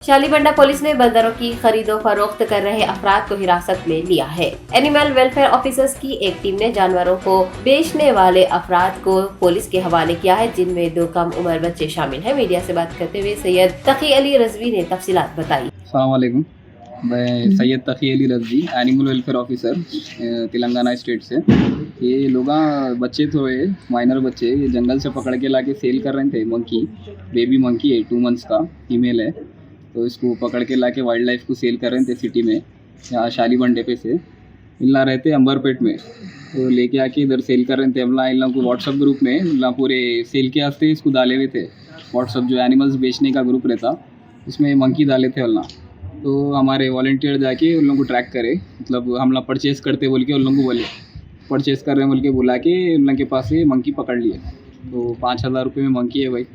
Shalibanda police ने बंदरों की खरीदो फरोख्त कर रहे अफराद को हिरासत में लिया है। एनिमल वेलफेयर ऑफिसर्स की एक टीम ने जानवरों को बेचने वाले अफराद को पुलिस के हवाले किया है, जिनमें 2 कम उम्र बच्चे शामिल हैं। मीडिया से बात करते हुए सैयद तकी अली रजवी ने तफसीलात बताई। अस्सलाम वालेकुम, मैं Syed Taqi Ali Rizvi, animal welfare officer Telangana state से। ये लोग बच्चे थोड़े माइनर बच्चे ये जंगल से पकड़ के लाके सेल कर रहे थे। मंकी, बेबी मंकी है, 2 मंथ्स का फीमेल है, तो इसको पकड़ के लाके वाइल्ड लाइफ को सेल कर रहे थे सिटी में, यहाँ शालीबंडे पे से। इल्ला रहते अंबरपेट में, तो लेके आके इधर सेल कर रहे थे। हमला इन लोगों को व्हाट्सअप ग्रुप में इल्ला पूरे सेल के वास्ते इसको डाले हुए थे। व्हाट्सअप जो एनिमल्स बेचने का ग्रुप रहता, इसमें मंकी डाले थे अल्लाह। तो हमारे वॉलंटियर जाके उन लोगों को ट्रैक करे, मतलब हमला परचेज़ करते बोल के उन लोगों को बोले, परचेज़ कर रहे हैं बोल के बुला के उन लोगों के पास से मंकी पकड़ लिए। तो 5000 रुपये में मंकी है भाई,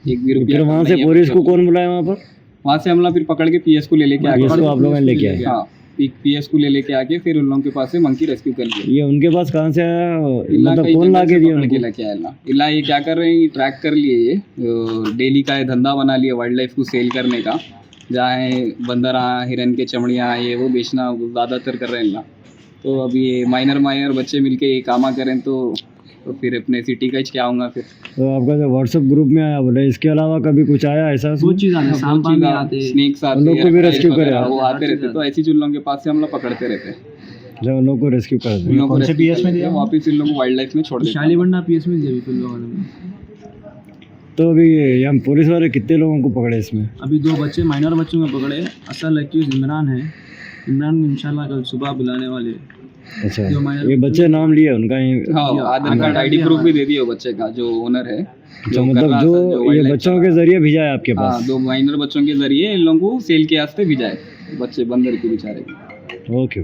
एक भी रुपया। वहाँ से पुलिस को कौन बुलाया वहाँ पर? वहाँ से हमला फिर पकड़ के पीएस को ले लेके आ गए। आप लोगों ने लेके आए? हाँ, पीएस को ले लेके आके फिर उन लोगों के पास से मंकी रेस्क्यू कर लिया। ये उनके पास कहाँ से आया, इल्ला मतलब कई कौन जगह ला के से दिया पकड़ के उनको? लेके आया। इल्ला ये क्या कर रहे हैं, ट्रैक कर लिए, ये डेली का ये धंधा बना लिया वाइल्ड लाइफ को सेल करने का। जहाँ बंदर हिरन के चमड़ियाँ ये वो बेचना ज़्यादातर कर रहे हैं इल्ला। तो अभी ये माइनर बच्चे मिलके ये कामा करें तो फिर अपने सिटी का क्या होगा फिर। तो आपका जो व्हाट्सएप ग्रुप में आया बोले, इसके अलावा कभी कुछ आया ऐसा? स्नेक्स उन लोग को भी रेस्क्यू करे? वो आते रहते, तो ऐसी चुन लोगों के पास से हम लोग पकड़ते रहते, जब उन लोग को रेस्क्यू कर दे। कौन से पीएस में दिया, वापस इन लोगों को वाइल्ड लाइफ में छोड़ देते। शालीबंडा पीएस में दिया फिर लोगों ने। तो अभी यहाँ पुलिस वाले कितने लोगों को पकड़े इसमें? अभी 2 बच्चे माइनर बच्चों में पकड़े। असल एक्यूज इमरान है। इमरान इंशाल्लाह कल सुबह बुलाने वाले हैं। अच्छा, ये बच्चे नाम लिए उनका? हाँ, आधार कार्ड आईडी प्रूफ भी दे दिया बच्चे का, जो ओनर है। अच्छा, मतलब जो ये बच्चों के जरिए भेजा है आपके पास? हाँ, 2 माइनर बच्चों के जरिए इन लोगों को सेल के वास्ते भेजा है, बच्चे बंदर के बेचारे। ओके।